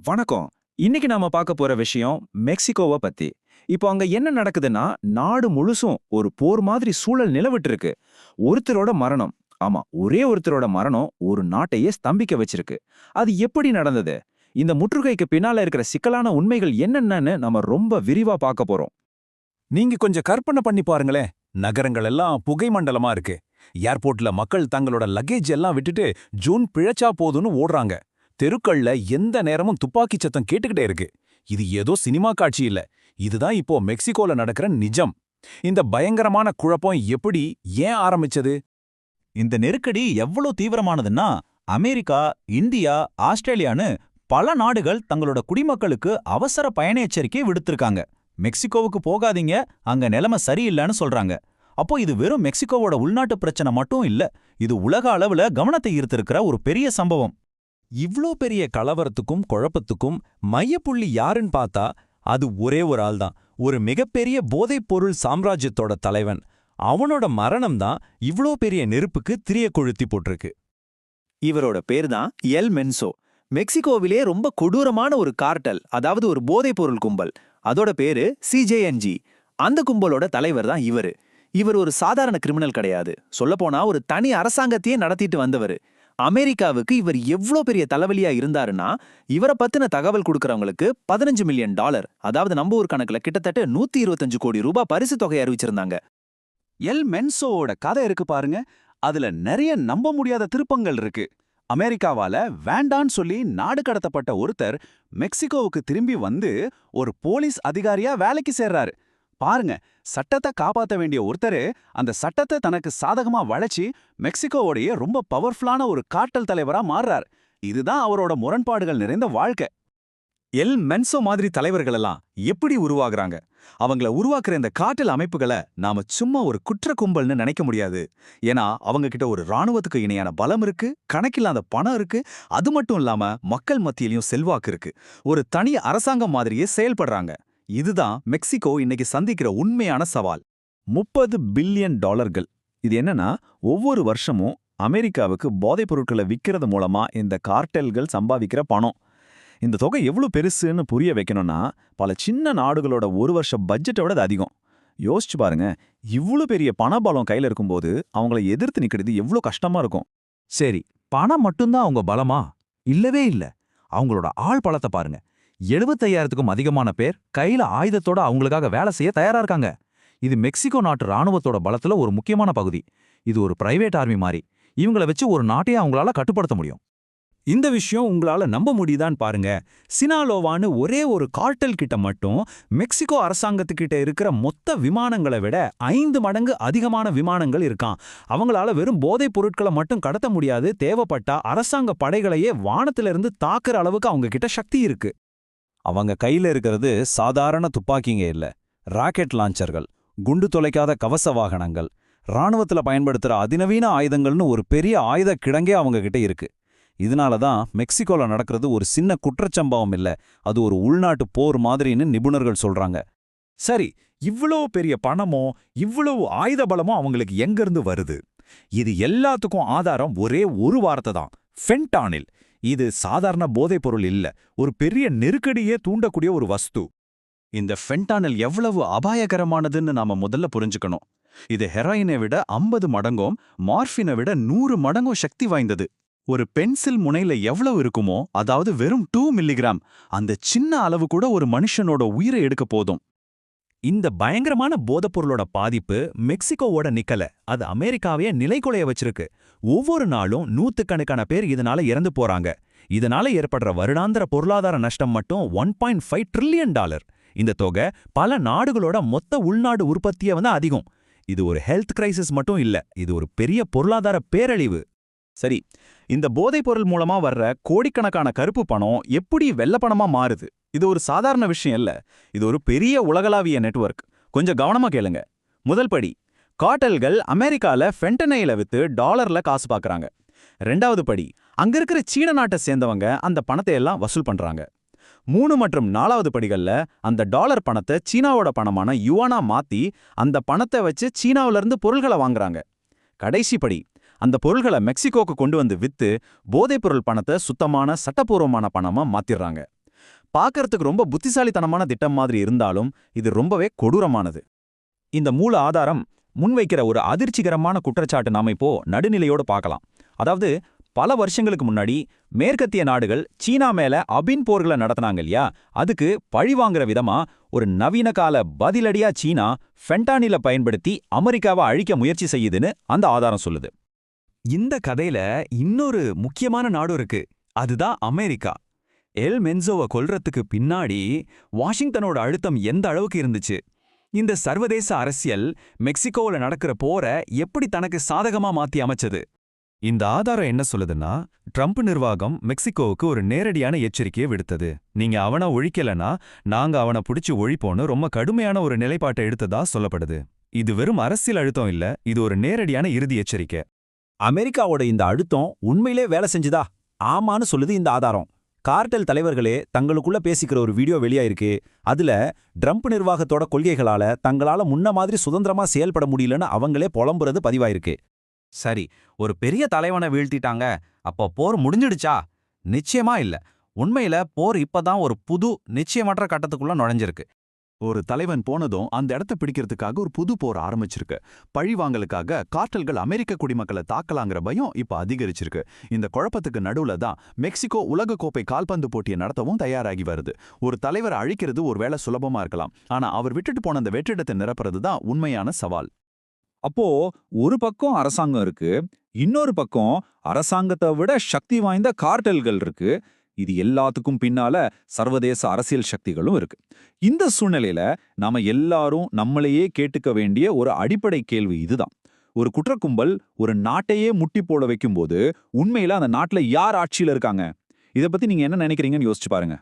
வணக்கம். இன்னைக்கு நாம பார்க்க போற விஷயம் மெக்சிகோவை பத்தி. இப்போ அங்க என்ன நடக்குதுன்னா, நாடு முழுசும் ஒரு போர் மாதிரி சூழல் நிலவிட்டு இருக்கு. ஒருத்தரோட மரணம், ஆமா, ஒரே ஒருத்தரோட மரணம் ஒரு நாட்டையே ஸ்தம்பிக்க வச்சிருக்கு. அது எப்படி நடந்தது? இந்த முற்றுகைக்கு பின்னால இருக்கிற சிக்கலான உண்மைகள் என்னென்னன்னு நம்ம ரொம்ப விரிவா பார்க்க போறோம். நீங்க கொஞ்சம் கற்பனை பண்ணி பாருங்களேன். நகரங்கள் எல்லாம் புகை மண்டலமா இருக்கு. ஏர்போர்ட்ல மக்கள் தங்களோட லக்கேஜ் எல்லாம் விட்டுட்டு ஜூன் பிழைச்சா போதும்னு ஓடுறாங்க. தெருக்கள்ல எந்த நேரமும் துப்பாக்கி சத்தம் கேட்டுக்கிட்டே இருக்கு. இது ஏதோ சினிமா காட்சி இல்ல. இதுதான் இப்போ மெக்சிகோல நடக்கிற நிஜம். இந்த பயங்கரமான குழப்பம் எப்படி, ஏன் ஆரம்பிச்சது? இந்த நெருக்கடி எவ்வளோ தீவிரமானதுன்னா, அமெரிக்கா, இந்தியா, ஆஸ்திரேலியான்னு பல நாடுகள் தங்களோட குடிமக்களுக்கு அவசர பயண எச்சரிக்கை விடுத்திருக்காங்க. மெக்சிகோவுக்கு போகாதீங்க, அங்க நிலைமை சரியில்லைன்னு சொல்றாங்க. அப்போ இது வெறும் மெக்சிகோவோட உள்நாட்டு பிரச்சனை மட்டும் இல்ல, இது உலக அளவுல கவனத்தை ஈர்த்திருக்கிற ஒரு பெரிய சம்பவம். இவ்ளோ பெரிய கலவரத்துக்கும் குழப்பத்துக்கும் மையப்புள்ளி யாருன்னு பார்த்தா அது ஒரே ஒரு ஆள் தான். ஒரு மிகப்பெரிய போதைப்பொருள் சாம்ராஜ்யத்தோட தலைவன். அவனோட மரணம் தான் இவ்ளோ பெரிய நெருப்புக்கு திரிய கொளுத்தி போட்டிருக்கு. இவரோட பேர் தான் எல் மென்சோ. மெக்சிகோவிலே ரொம்ப கொடூரமான ஒரு கார்ட்டல், அதாவது ஒரு போதைப்பொருள் கும்பல். அதோட பேரு சிஜேஎன்ஜி. அந்த கும்பலோட தலைவர் தான் இவரு. இவர் ஒரு சாதாரண கிரிமினல் கிடையாது. சொல்லப்போனா ஒரு தனி அரசாங்கத்தையே நடத்திட்டு வந்தவர். அமெரிக்காவுக்கு இவர் எவ்வளோ பெரிய தலைவலியா இருந்தாருன்னா, இவரை பத்தின தகவல் கொடுக்கறவங்களுக்கு $15 மில்லியன், அதாவது நம்ம ஊர் கணக்குல கிட்டத்தட்ட 125 கோடி ரூபாய் பரிசு தொகை அறிவிச்சிருந்தாங்க. எல் மென்சோவோட கதை இருக்கு பாருங்க, அதுல நிறைய நம்ப முடியாத திருப்பங்கள் இருக்கு. அமெரிக்காவால வேண்டான்னு சொல்லி நாடு கடத்தப்பட்ட ஒருத்தர் மெக்சிகோவுக்கு திரும்பி வந்து ஒரு போலீஸ் அதிகாரியா வேலைக்கு சேர்றாரு. பாருங்க, சட்டத்தை காப்பாத்த வேண்டிய ஒருத்தரு அந்த சட்டத்தை தனக்கு சாதகமா வளைச்சி மெக்சிகோவோடைய ரொம்ப பவர்ஃபுல்லான ஒரு கார்ட்டல் தலைவரா மாறுறார். இதுதான் அவரோட முரண்பாடுகள் நிறைந்த வாழ்க்கை. எல் மென்சோ மாதிரி தலைவர்கள் எல்லாம் எப்படி உருவாகுறாங்க? அவங்கள உருவாக்குற இந்த கார்ட்டல் அமைப்புகளை நாம சும்மா ஒரு குற்ற கும்பல்னு நினைக்க முடியாது. ஏன்னா அவங்க கிட்ட ஒரு ராணுவத்துக்கு இணையான பலம் இருக்கு, கணக்கில்லாத பணம் இருக்கு. அது மட்டும் இல்லாம மக்கள் மத்தியிலையும் செல்வாக்கு இருக்கு. ஒரு தனி அரசாங்கம் மாதிரியே செயல்படுறாங்க. இதுதான் மெக்சிகோ இன்னைக்கு சந்திக்கிற உண்மையான சவால். $30 பில்லியன். இது என்னன்னா, ஒவ்வொரு வருஷமும் அமெரிக்காவுக்கு போதைப் பொருட்களை விற்கிறது மூலமா இந்த கார்ட்டெல்கள் சம்பாதிக்கிற பணம். இந்த தொகை எவ்வளவு பெருசுன்னு புரிய வைக்கணும்னா, பல சின்ன நாடுகளோட ஒரு வருஷ பட்ஜெட்டோட அது அதிகம். யோசிச்சு பாருங்க, இவ்வளவு பெரிய பணபலம் கையில இருக்கும்போது அவங்கள எதிர்த்து நிக்கிறது எவ்வளவு கஷ்டமா இருக்கும். சரி, பணம் மட்டும்தான் அவங்க பலமா? இல்லவே இல்ல. அவங்களோட ஆள் பலத்தை பாருங்க. 75,000க்கும் அதிகமான பேர் கையில ஆயுதத்தோட அவங்களுக்காக வேலை செய்ய தயாரா இருக்காங்க. இது மெக்சிகோ நாட்டு ராணுவத்தோட பலத்துல ஒரு முக்கியமான பகுதி. இது ஒரு பிரைவேட் ஆர்மி மாதிரி. இவங்கள வச்சு ஒரு நாட்டையே அவங்களால கட்டுப்படுத்த முடியும். இந்த விஷயம் உங்களால நம்ப முடியுதான்னு பாருங்க. சினாலோவான்னு ஒரே ஒரு கார்ட்டல் கிட்ட மட்டும் மெக்சிகோ அரசாங்கத்துக்கிட்ட இருக்கிற மொத்த விமானங்களை விட 5 மடங்கு அதிகமான விமானங்கள் இருக்கான். அவங்களால வெறும் போதைப் பொருட்களை மட்டும் கடத்த முடியாது, தேவைப்பட்டா அரசாங்க படைகளையே வானத்திலிருந்து தாக்குற அளவுக்கு அவங்க கிட்ட சக்தி இருக்கு. அவங்க கையில இருக்கிறது சாதாரண துப்பாக்கிங்க இல்ல, ராக்கெட் லான்ச்சர்கள், குண்டு தொலைக்காத கவச வாகனங்கள், ராணுவத்துல பயன்படுத்துற அதிநவீன ஆயுதங்கள்னு ஒரு பெரிய ஆயுத கிடங்கே அவங்க கிட்ட இருக்கு. இதனால தான் மெக்சிகோல நடக்கிறது ஒரு சின்ன குற்றச்சம்பவம் இல்ல, அது ஒரு உள்நாட்டு போர் மாதிரின்னு நிபுணர்கள் சொல்றாங்க. சரி, இவ்வளவு பெரிய பணமும் இவ்வளவு ஆயுத பலமும் அவங்களுக்கு எங்கிருந்து வருது? இது எல்லாத்துக்கும் ஆதாரம் ஒரே ஒரு வார்த்தை தான்: ஃபென்டானில். இது சாதாரண போதைப் பொருள் இல்ல, ஒரு பெரிய நெருக்கடியே தூண்டக்கூடிய ஒரு வஸ்து. இந்த ஃபென்டானில் எவ்வளவு அபாயகரமானதுன்னு நாம முதல்ல புரிஞ்சுக்கணும். இது ஹெராயினை விட 50 மடங்கும் மார்ஃபினை விட 100 மடங்கும் சக்தி வாய்ந்தது. ஒரு பென்சில் முனையில எவ்வளவு இருக்குமோ, அதாவது வெறும் 2 மில்லிகிராம், அந்த சின்ன அளவு கூட ஒரு மனுஷனோட உயிரை எடுக்க போதும். இந்த பயங்கரமான போதைப்பொருளோட பாதிப்பு மெக்சிகோவோட நிக்கல, அது அமெரிக்காவையே நிலைகுலைய வச்சிருக்கு. ஒவ்வொரு நாளும் நூத்துக்கணக்கான பேர் இதனால இறந்து போறாங்க. இதனால ஏற்படுற வருடாந்திர பொருளாதார நஷ்டம் மட்டும் $1.5 ட்ரில்லியன். இந்த தொகை பல நாடுகளோட மொத்த உள்நாடு உற்பத்தியை அதிகம். இது ஒரு ஹெல்த் கிரைசிஸ் மட்டும் இல்ல, இது ஒரு பெரிய பொருளாதார பேரழிவு. சரி, இந்த போதைப் பொருள் மூலமா வர்ற கோடிக்கணக்கான கருப்பு பணம் எப்படி வெள்ளப்பணமா மாறுது? இது ஒரு சாதாரண விஷயம் இல்ல, இது ஒரு பெரிய உலகளாவிய நெட்வொர்க். கொஞ்சம் கவனமா கேளுங்க. முதல் படி, கார்ட்டல்கள் அமெரிக்கால ஃபென்டனைல வித்து டாலர்ல காசு பார்க்கறாங்க. 2வது படி, அங்க இருக்கிற சீன நாட்டை சேர்ந்தவங்க அந்த பணத்தை எல்லாம் வசூல் பண்றாங்க. 3 மற்றும் 4வது படிகள்ல அந்த டாலர் பணத்தை சீனாவோட பணமான யுவானா மாத்தி அந்த பணத்தை வச்சு சீனாவில இருந்து பொருள்களை வாங்குறாங்க. கடைசி படி, அந்த பொருள்களை மெக்சிகோக்கு கொண்டு வந்து வித்து போதைப்பொருள் பணத்தை சுத்தமான சட்டப்பூர்வமான பணமா மாத்திடுறாங்க. பார்க்கறதுக்கு ரொம்ப புத்திசாலித்தனமான திட்டம் மாதிரி இருந்தாலும் இது ரொம்பவே கொடூரமானது. இந்த மூல ஆதாரம் முன்வைக்கிற ஒரு அதிர்ச்சிகரமான குற்றச்சாட்டு நாம இப்போ நடுநிலையோடு பார்க்கலாம். அதாவது பல வருஷங்களுக்கு முன்னாடி மேற்கத்திய நாடுகள் சீனா மேல அபின் போர்களை நடத்தினாங்க இல்லையா, அதுக்கு பழிவாங்கிற விதமா ஒரு நவீன கால பதிலடியா சீனா ஃபென்டானில பயன்படுத்தி அமெரிக்காவை அழிக்க முயற்சி செய்யுதுன்னு அந்த ஆதாரம் சொல்லுது. இந்த கதையில இன்னொரு முக்கியமான நாடு இருக்கு, அதுதான் அமெரிக்கா. எல் மென்சோவை கொல்றதுக்கு பின்னாடி வாஷிங்டனோட அழுத்தம் எந்த அளவுக்கு இருந்துச்சு? இந்த சர்வதேச அரசியல் மெக்சிகோவில் நடக்கிற போரை எப்படி தனக்கு சாதகமா மாத்தி அமைச்சது? இந்த ஆதாரம் என்ன சொல்லுதுன்னா, ட்ரம்ப் நிர்வாகம் மெக்சிகோவுக்கு ஒரு நேரடியான எச்சரிக்கையை விடுத்தது. நீங்க அவனை ஒழிக்கலனா நாங்க அவனை பிடிச்சு ஒழிப்போன்னு ரொம்ப கடுமையான ஒரு நிலைப்பாட்டை எடுத்ததா சொல்லப்படுது. இது வெறும் அரசியல் அழுத்தம் இல்ல, இது ஒரு நேரடியான இறுதி எச்சரிக்கை. அமெரிக்காவோட இந்த அழுத்தம் உண்மையிலே வேலை செஞ்சுதா? ஆமான்னு சொல்லுது இந்த ஆதாரம். கார்டெல் தலைவர்களே தங்களுக்குள்ள பேசிக்கிற ஒரு வீடியோ வெளியாயிருக்கு. அதுல ட்ரம்ப் நிர்வாகத்தோட கொள்கைகளால தங்களால முன்ன மாதிரி சுதந்திரமா செயல்பட முடியலன்னு அவங்களே புலம்புறது பதிவாயிருக்கு. சரி, ஒரு பெரிய தலைவனை வீழ்த்திட்டாங்க, அப்போ போர் முடிஞ்சிடுச்சா? நிச்சயமா இல்ல. உண்மையில போர் இப்பதான் ஒரு புது நிச்சயமற்ற கட்டத்துக்குள்ள நுழைஞ்சிருக்கு. ஒரு தலைவன் போனதும் அந்த இடத்த பிடிக்கிறதுக்காக ஒரு புது போர் ஆரம்பிச்சிருக்கு. பழிவாங்கலுக்காக கார்ட்டல்கள் அமெரிக்க குடிமக்களை தாக்கலாங்கிற பயம் இப்ப அதிகரிச்சிருக்கு. இந்த குழப்பத்துக்கு நடுவுல தான் மெக்சிகோ உலகக்கோப்பை கால்பந்து போட்டியை நடத்தவும் தயாராகி வருது. ஒரு தலைவரை அழிக்கிறது ஒருவேளை சுலபமா இருக்கலாம், ஆனா அவர் விட்டுட்டு போன அந்த வெற்றிடத்தை நிரப்புறது தான் உண்மையான சவால். அப்போ ஒரு பக்கம் அரசாங்கம் இருக்கு, இன்னொரு பக்கம் அரசாங்கத்தை விட சக்தி வாய்ந்த கார்டெல்கள் இருக்கு. இது எல்லாத்துக்கும் பின்னால சர்வதேச அரசியல் சக்திகளும் இருக்கு. இந்த சூழ்நிலையில நாம எல்லாரும் நம்மளையே கேட்டுக்க வேண்டிய ஒரு அடிப்படை கேள்வி இதுதான். ஒரு குற்றக்கும்பல் ஒரு நாட்டையே முட்டி போட வைக்கும்போது உண்மையில அந்த நாட்டுல யார் ஆட்சியில இருக்காங்க? இதை பத்தி நீங்க என்ன நினைக்கிறீங்கன்னு யோசிச்சு பாருங்க.